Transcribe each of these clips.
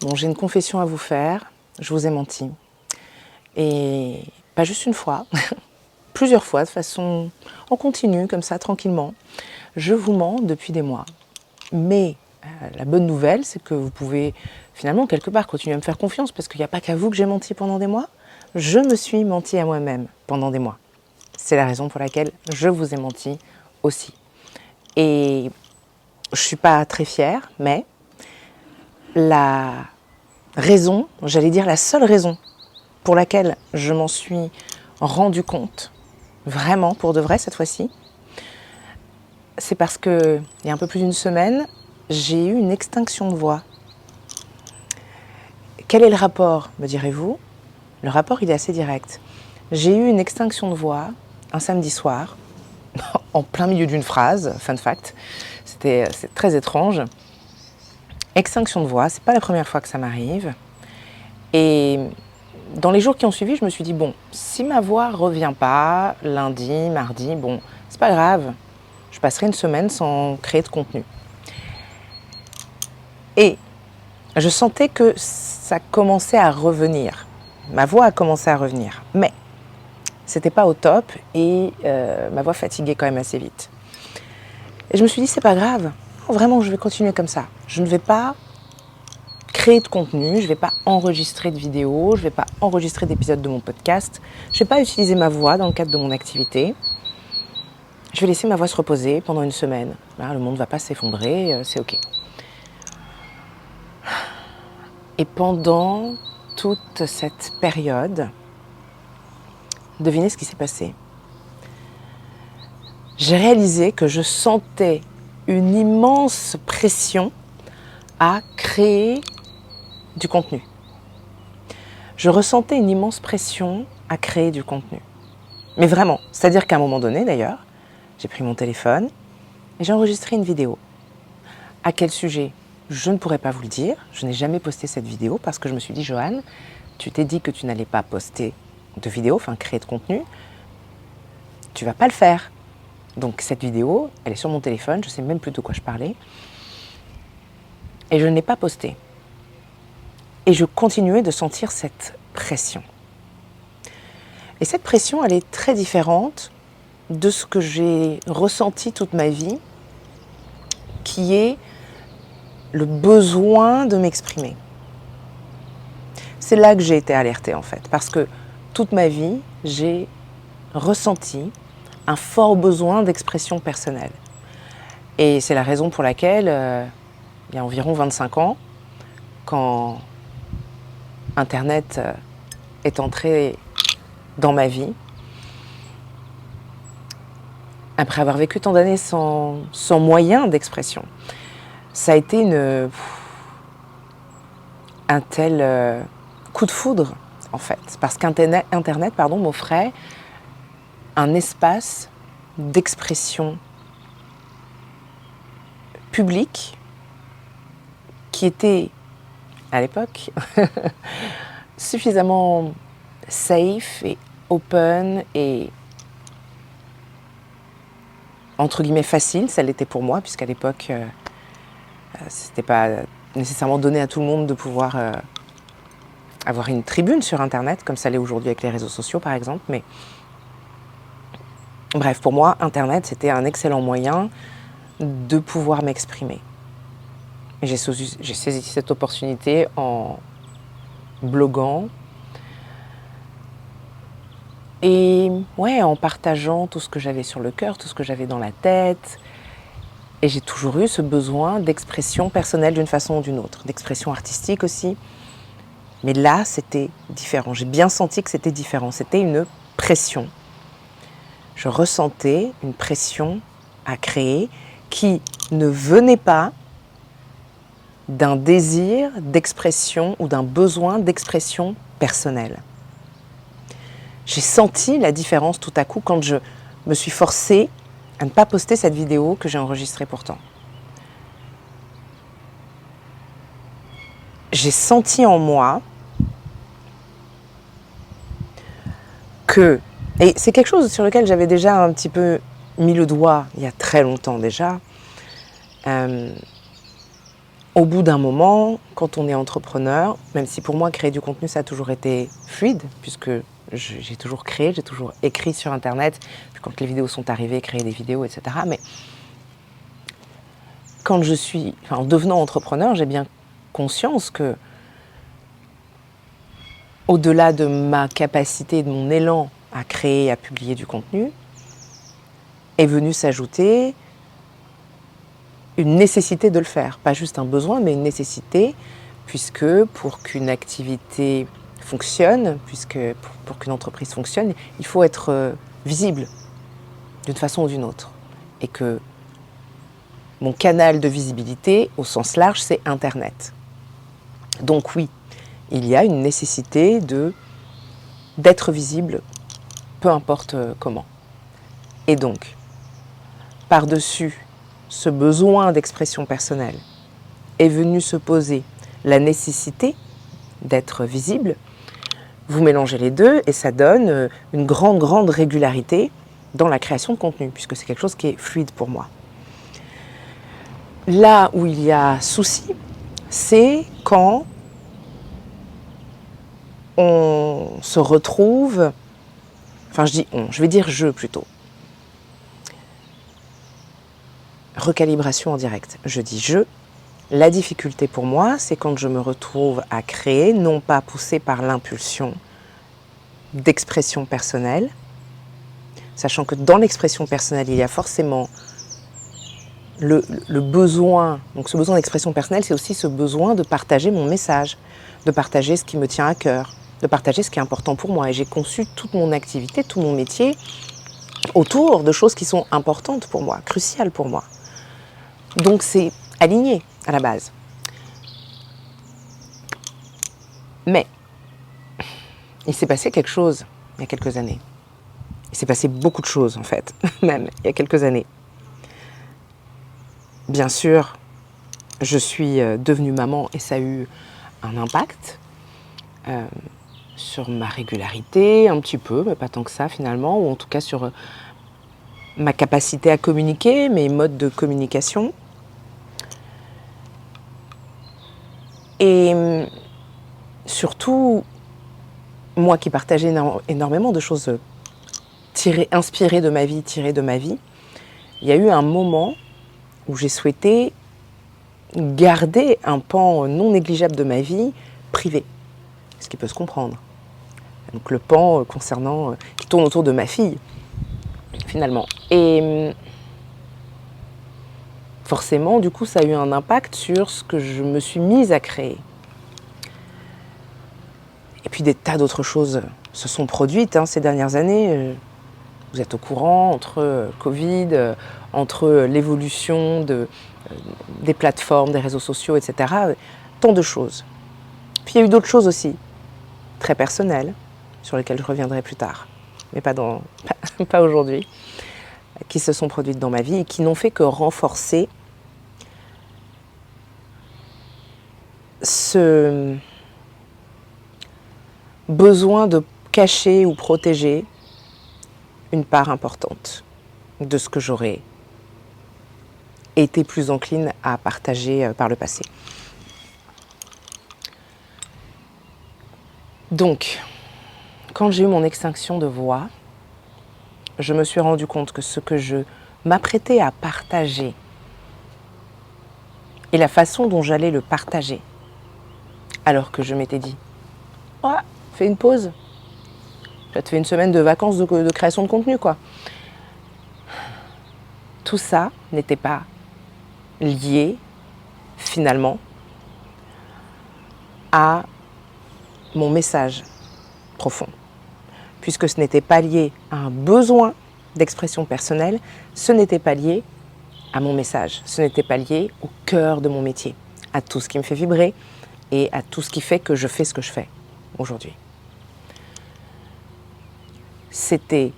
Bon, j'ai une confession à vous faire, je vous ai menti. Et pas juste une fois, plusieurs fois, de façon en continu, comme ça, tranquillement. Je vous mens depuis des mois. Mais la bonne nouvelle, c'est que vous pouvez finalement, quelque part, continuer à me faire confiance, parce qu'il n'y a pas qu'à vous que j'ai menti pendant des mois. Je me suis menti à moi-même pendant des mois. C'est la raison pour laquelle je vous ai menti aussi. Et je ne suis pas très fière, mais la raison, j'allais dire la seule raison pour laquelle je m'en suis rendu compte, vraiment pour de vrai cette fois-ci, c'est parce que il y a un peu plus d'une semaine, j'ai eu une extinction de voix. Quel est le rapport, me direz-vous? Le rapport, il est assez direct. J'ai eu une extinction de voix un samedi soir, en plein milieu d'une phrase, fun fact, c'est très étrange. Extinction de voix, c'est pas la première fois que ça m'arrive. Et dans les jours qui ont suivi, je me suis dit, bon, si ma voix revient pas lundi, mardi, bon, c'est pas grave, je passerai une semaine sans créer de contenu. Et je sentais que ça commençait à revenir. Ma voix a commencé à revenir. Mais c'était pas au top et ma voix fatiguait quand même assez vite. Et je me suis dit, c'est pas grave. Vraiment, je vais continuer comme ça. Je ne vais pas créer de contenu, je ne vais pas enregistrer de vidéos, je ne vais pas enregistrer d'épisodes de mon podcast, je ne vais pas utiliser ma voix dans le cadre de mon activité. Je vais laisser ma voix se reposer pendant une semaine. Là, le monde ne va pas s'effondrer, c'est ok. Et pendant toute cette période, devinez ce qui s'est passé. J'ai réalisé que je sentais une immense pression à créer du contenu. Je ressentais une immense pression à créer du contenu. Mais vraiment, c'est-à-dire qu'à un moment donné d'ailleurs, j'ai pris mon téléphone et j'ai enregistré une vidéo. À quel sujet? Je ne pourrais pas vous le dire. Je n'ai jamais posté cette vidéo parce que je me suis dit, Joanne, tu t'es dit que tu n'allais pas poster de vidéo, enfin créer de contenu. Tu ne vas pas le faire. Donc cette vidéo, elle est sur mon téléphone, je ne sais même plus de quoi je parlais. Et je ne l'ai pas postée. Et je continuais de sentir cette pression. Et cette pression, elle est très différente de ce que j'ai ressenti toute ma vie, qui est le besoin de m'exprimer. C'est là que j'ai été alertée en fait, parce que toute ma vie, j'ai ressenti un fort besoin d'expression personnelle. Et c'est la raison pour laquelle, il y a environ 25 ans, quand Internet est entré dans ma vie, après avoir vécu tant d'années sans moyen d'expression, ça a été un tel coup de foudre, en fait. Parce qu'Internet m'offrait un espace d'expression publique qui était, à l'époque, suffisamment safe et open et entre guillemets facile, ça l'était pour moi, puisqu'à l'époque, c'était pas nécessairement donné à tout le monde de pouvoir avoir une tribune sur Internet, comme ça l'est aujourd'hui avec les réseaux sociaux par exemple. Mais bref, pour moi, Internet, c'était un excellent moyen de pouvoir m'exprimer. Et j'ai saisi cette opportunité en bloguant et ouais, en partageant tout ce que j'avais sur le cœur, tout ce que j'avais dans la tête. Et j'ai toujours eu ce besoin d'expression personnelle d'une façon ou d'une autre, d'expression artistique aussi. Mais là, c'était différent. J'ai bien senti que c'était différent. C'était une pression. Je ressentais une pression à créer qui ne venait pas d'un désir d'expression ou d'un besoin d'expression personnelle. J'ai senti la différence tout à coup quand je me suis forcée à ne pas poster cette vidéo que j'ai enregistrée pourtant. J'ai senti en moi que, et c'est quelque chose sur lequel j'avais déjà un petit peu mis le doigt il y a très longtemps déjà, au bout d'un moment, quand on est entrepreneur, même si pour moi créer du contenu ça a toujours été fluide, puisque j'ai toujours créé, j'ai toujours écrit sur internet, puis quand les vidéos sont arrivées, créer des vidéos, etc. Mais en devenant entrepreneur, j'ai bien conscience que au-delà de ma capacité, de mon élan à créer, à publier du contenu, est venu s'ajouter une nécessité de le faire. Pas juste un besoin, mais une nécessité, puisque pour qu'une activité fonctionne, pour qu'une entreprise fonctionne, il faut être visible d'une façon ou d'une autre. Et que mon canal de visibilité, au sens large, c'est Internet. Donc oui, il y a une nécessité d'être visible, peu importe comment. Et donc, par-dessus ce besoin d'expression personnelle, est venue se poser la nécessité d'être visible. Vous mélangez les deux et ça donne une grande régularité dans la création de contenu, puisque c'est quelque chose qui est fluide pour moi. Là où il y a souci, c'est quand on se retrouve, enfin je dis on, je vais dire je plutôt. Recalibration en direct. Je dis je. La difficulté pour moi, c'est quand je me retrouve à créer, non pas poussée par l'impulsion d'expression personnelle, sachant que dans l'expression personnelle, il y a forcément le besoin, donc ce besoin d'expression personnelle, c'est aussi ce besoin de partager mon message, de partager ce qui me tient à cœur, de partager ce qui est important pour moi. Et j'ai conçu toute mon activité, tout mon métier autour de choses qui sont importantes pour moi, cruciales pour moi. Donc c'est aligné à la base. Mais il s'est passé quelque chose il y a quelques années. Il s'est passé beaucoup de choses en fait, même il y a quelques années. Bien sûr, je suis devenue maman et ça a eu un impact sur ma régularité, un petit peu, mais pas tant que ça finalement, ou en tout cas sur ma capacité à communiquer, mes modes de communication. Et surtout, moi qui partageais énormément de choses inspirées de ma vie, tirées de ma vie, il y a eu un moment où j'ai souhaité garder un pan non négligeable de ma vie privé, ce qui peut se comprendre. Donc le pan qui tourne autour de ma fille, finalement. Et forcément, du coup, ça a eu un impact sur ce que je me suis mise à créer. Et puis des tas d'autres choses se sont produites ces dernières années. Vous êtes au courant, entre Covid, entre l'évolution des plateformes, des réseaux sociaux, etc. Tant de choses. Puis il y a eu d'autres choses aussi, très personnelles, sur lesquelles je reviendrai plus tard, mais pas aujourd'hui, qui se sont produites dans ma vie et qui n'ont fait que renforcer ce besoin de cacher ou protéger une part importante de ce que j'aurais été plus encline à partager par le passé. Donc, quand j'ai eu mon extinction de voix, je me suis rendu compte que ce que je m'apprêtais à partager et la façon dont j'allais le partager, alors que je m'étais dit « Ouais, fais une pause, tu te fais une semaine de vacances de création de contenu, quoi. » Tout ça n'était pas lié, finalement, à mon message profond. Puisque ce n'était pas lié à un besoin d'expression personnelle, ce n'était pas lié à mon message, ce n'était pas lié au cœur de mon métier, à tout ce qui me fait vibrer et à tout ce qui fait que je fais ce que je fais aujourd'hui. C'était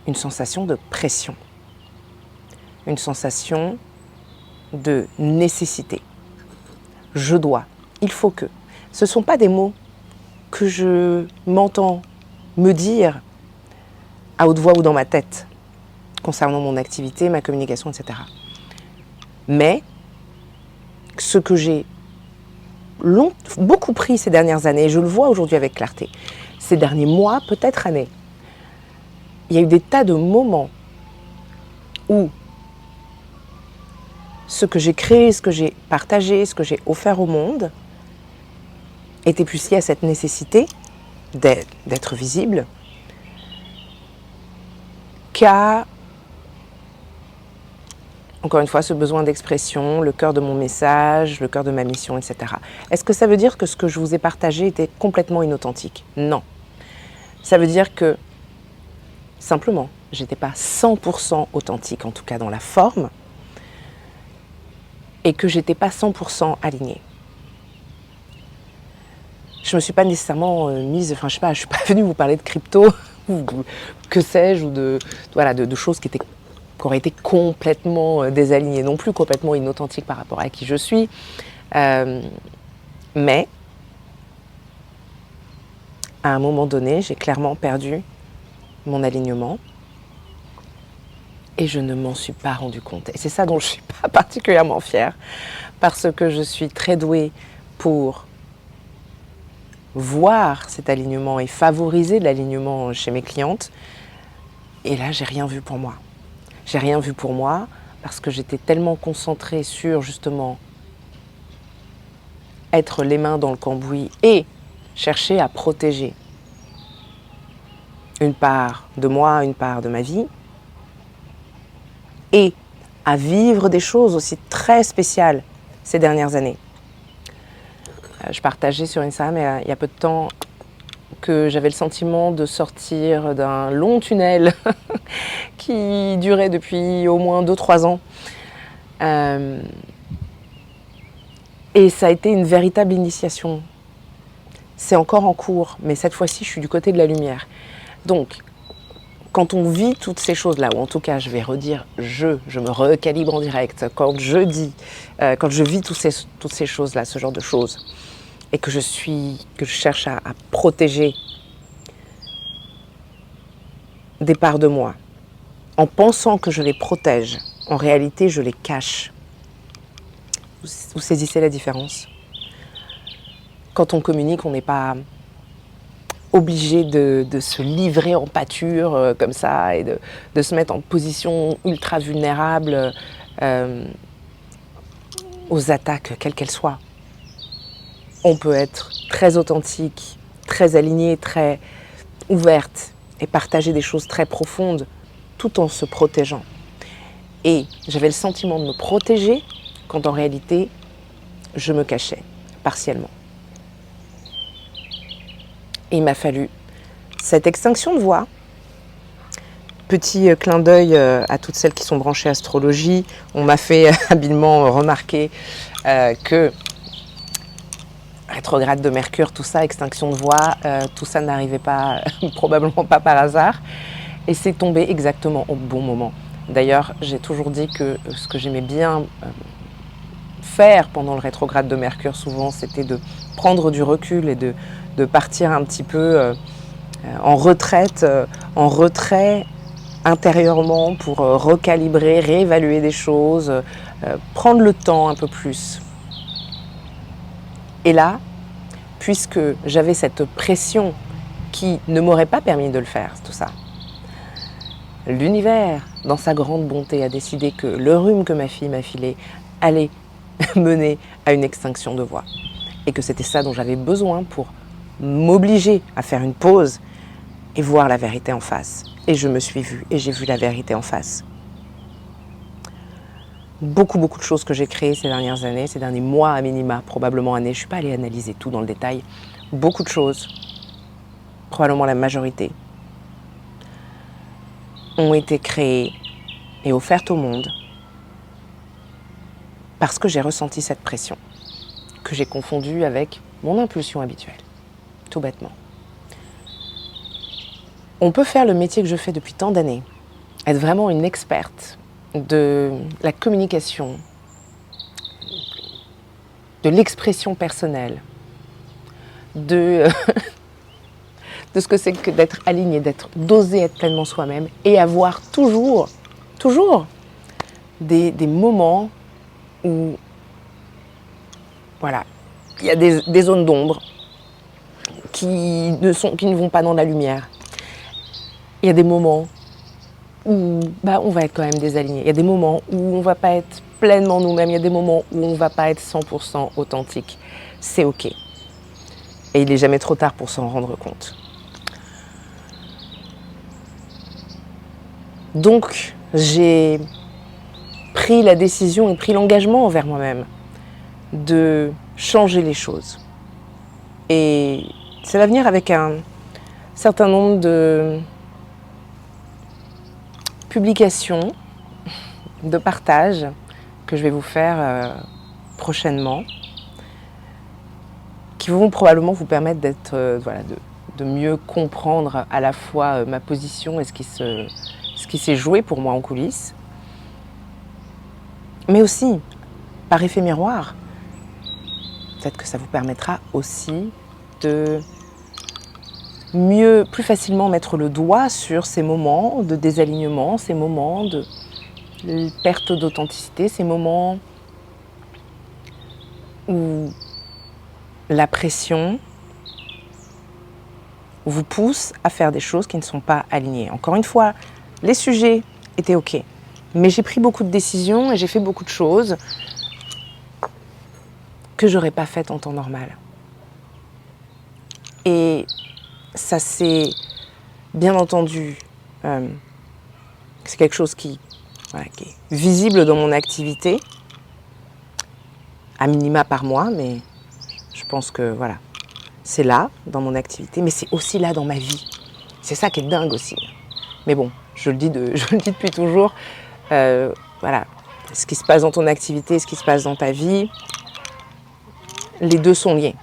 une sensation de pression, une sensation de nécessité. Je dois, il faut que. Ce ne sont pas des mots que je m'entends me dire à haute voix ou dans ma tête concernant mon activité, ma communication, etc. Mais ce que j'ai beaucoup pris ces dernières années, et je le vois aujourd'hui avec clarté, ces derniers mois, peut-être années. Il y a eu des tas de moments où ce que j'ai créé, ce que j'ai partagé, ce que j'ai offert au monde était plus lié à cette nécessité d'être visible qu'à, encore une fois, ce besoin d'expression, le cœur de mon message, le cœur de ma mission, etc. Est-ce que ça veut dire que ce que je vous ai partagé était complètement inauthentique? Non. Ça veut dire que, simplement, j'étais pas 100% authentique, en tout cas dans la forme, et que j'étais pas 100% alignée. Je me suis pas nécessairement mise, enfin je sais pas, je suis pas venue vous parler de crypto, ou que sais-je, ou de choses qui auraient été complètement désalignées, non plus complètement inauthentiques par rapport à qui je suis. Mais, à un moment donné, j'ai clairement perdu mon alignement et je ne m'en suis pas rendu compte. Et c'est ça dont je suis pas particulièrement fière, parce que je suis très douée pour voir cet alignement et favoriser l'alignement chez mes clientes. Et là, j'ai rien vu pour moi. J'ai rien vu pour moi parce que j'étais tellement concentrée sur justement être les mains dans le cambouis et chercher à protéger une part de moi, une part de ma vie, et à vivre des choses aussi très spéciales ces dernières années. Je partageais sur Instagram il y a peu de temps que j'avais le sentiment de sortir d'un long tunnel qui durait depuis au moins 2-3 ans. Et ça a été une véritable initiation. C'est encore en cours, mais cette fois-ci, je suis du côté de la lumière. Donc, quand on vit toutes ces choses-là, ou en tout cas, je vais redire je me recalibre en direct, quand je vis toutes ces choses-là, ce genre de choses, et que je cherche à protéger des parts de moi, en pensant que je les protège, en réalité, je les cache. Vous saisissez la différence? Quand on communique, on n'est pas obligé de se livrer en pâture comme ça et de se mettre en position ultra vulnérable aux attaques, quelles qu'elles soient. On peut être très authentique, très aligné, très ouverte et partager des choses très profondes tout en se protégeant. Et j'avais le sentiment de me protéger quand en réalité, je me cachais partiellement. Et il m'a fallu cette extinction de voix. Petit clin d'œil à toutes celles qui sont branchées astrologie. On m'a fait habilement remarquer que rétrograde de Mercure, tout ça, extinction de voix, tout ça n'arrivait pas, probablement pas par hasard. Et c'est tombé exactement au bon moment. D'ailleurs, j'ai toujours dit que ce que j'aimais bien faire pendant le rétrograde de Mercure, souvent, c'était de prendre du recul et de partir un petit peu en retraite, en retrait intérieurement pour recalibrer, réévaluer des choses, prendre le temps un peu plus. Et là, puisque j'avais cette pression qui ne m'aurait pas permis de le faire, tout ça, l'univers, dans sa grande bonté, a décidé que le rhume que ma fille m'a filé allait mener à une extinction de voix. Et que c'était ça dont j'avais besoin pour m'obliger à faire une pause et voir la vérité en face. Et je me suis vue et j'ai vu la vérité en face. Beaucoup de choses que j'ai créées ces dernières années, ces derniers mois à minima, probablement années, je ne suis pas allée analyser tout dans le détail. Beaucoup de choses, probablement la majorité, ont été créées et offertes au monde parce que j'ai ressenti cette pression, que j'ai confondue avec mon impulsion habituelle, tout bêtement. On peut faire le métier que je fais depuis tant d'années, être vraiment une experte de la communication, de l'expression personnelle, de ce que c'est que d'être aligné, d'oser être pleinement soi-même et avoir toujours des moments où, voilà, il y a des zones d'ombre qui ne vont pas dans la lumière. Il y a des moments où on va être quand même désaligné. Il y a des moments où on ne va pas être pleinement nous-mêmes. Il y a des moments où on ne va pas être 100% authentique. C'est OK. Et il n'est jamais trop tard pour s'en rendre compte. Donc, j'ai pris la décision et pris l'engagement envers moi-même de changer les choses. Et ça va venir avec un certain nombre de publications, de partages que je vais vous faire prochainement, qui vont probablement vous permettre d'être, de mieux comprendre à la fois ma position et ce qui s'est joué pour moi en coulisses, mais aussi, par effet miroir, peut-être que ça vous permettra aussi de mieux, plus facilement mettre le doigt sur ces moments de désalignement, ces moments de perte d'authenticité, ces moments où la pression vous pousse à faire des choses qui ne sont pas alignées. Encore une fois, les sujets étaient OK, mais j'ai pris beaucoup de décisions et j'ai fait beaucoup de choses que j'aurais pas faites en temps normal. Et ça, c'est bien entendu, c'est quelque chose qui est visible dans mon activité, à minima par mois, mais je pense que c'est là dans mon activité, mais c'est aussi là dans ma vie. C'est ça qui est dingue aussi. Mais bon, je le dis depuis toujours, ce qui se passe dans ton activité, ce qui se passe dans ta vie, les deux sont liés.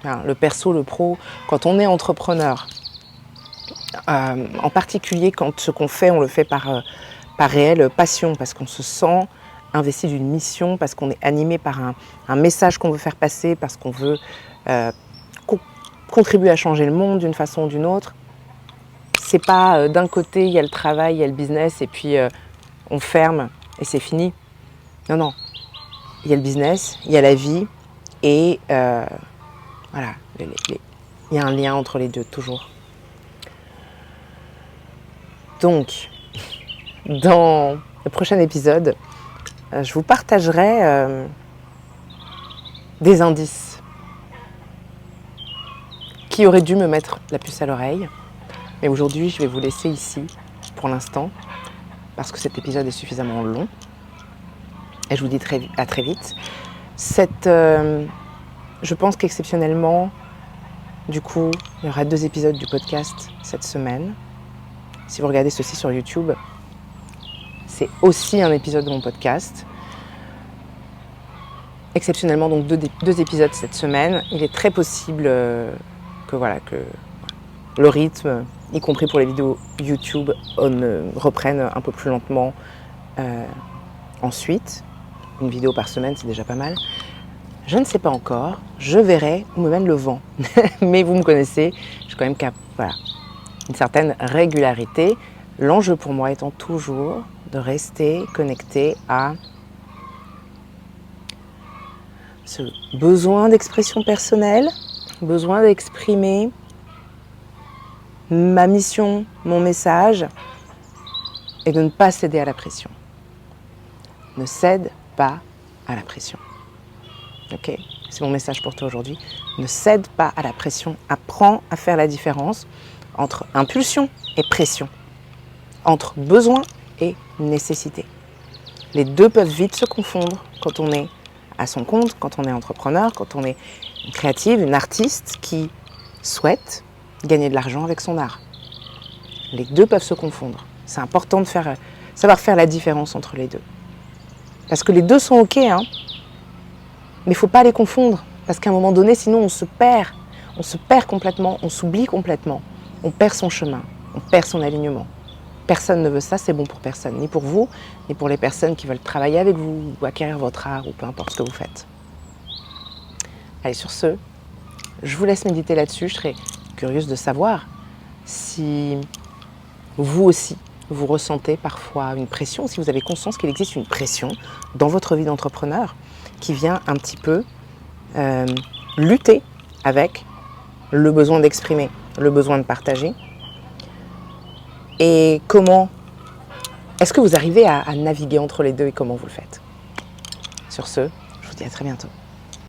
Le perso, le pro, quand on est entrepreneur, en particulier quand ce qu'on fait, on le fait par réelle passion, parce qu'on se sent investi d'une mission, parce qu'on est animé par un message qu'on veut faire passer, parce qu'on veut contribuer à changer le monde d'une façon ou d'une autre. C'est pas d'un côté, il y a le travail, il y a le business, et puis on ferme et c'est fini. Non. Il y a le business, il y a la vie, et il y a un lien entre les deux, toujours. Donc, dans le prochain épisode, je vous partagerai des indices qui auraient dû me mettre la puce à l'oreille. Mais aujourd'hui, je vais vous laisser ici, pour l'instant, parce que cet épisode est suffisamment long. Et je vous dis à très vite. Je pense qu'exceptionnellement, du coup, il y aura 2 épisodes du podcast cette semaine. Si vous regardez ceci sur YouTube, c'est aussi un épisode de mon podcast. Exceptionnellement, donc 2 épisodes cette semaine. Il est très possible que le rythme, y compris pour les vidéos YouTube, reprenne un peu plus lentement ensuite. Une vidéo par semaine, c'est déjà pas mal. Je ne sais pas encore, je verrai où me mène le vent. Mais vous me connaissez, je suis quand même une certaine régularité. L'enjeu pour moi étant toujours de rester connecté à ce besoin d'expression personnelle, besoin d'exprimer ma mission, mon message, et de ne pas céder à la pression. Ne cède pas à la pression. Ok, c'est mon message pour toi aujourd'hui. Ne cède pas à la pression. Apprends à faire la différence entre impulsion et pression, entre besoin et nécessité. Les deux peuvent vite se confondre quand on est à son compte, quand on est entrepreneur, quand on est une créative, une artiste qui souhaite gagner de l'argent avec son art. Les deux peuvent se confondre. C'est important de savoir faire la différence entre les deux. Parce que les deux sont OK, mais il ne faut pas les confondre. Parce qu'à un moment donné, sinon on se perd complètement, on s'oublie complètement. On perd son chemin, on perd son alignement. Personne ne veut ça, c'est bon pour personne. Ni pour vous, ni pour les personnes qui veulent travailler avec vous, ou acquérir votre art, ou peu importe ce que vous faites. Allez, sur ce, je vous laisse méditer là-dessus. Je serais curieuse de savoir si vous aussi, vous ressentez parfois une pression, si vous avez conscience qu'il existe une pression dans votre vie d'entrepreneur qui vient un petit peu lutter avec le besoin d'exprimer, le besoin de partager? Et comment est-ce que vous arrivez à naviguer entre les deux et comment vous le faites? Sur ce, je vous dis à très bientôt.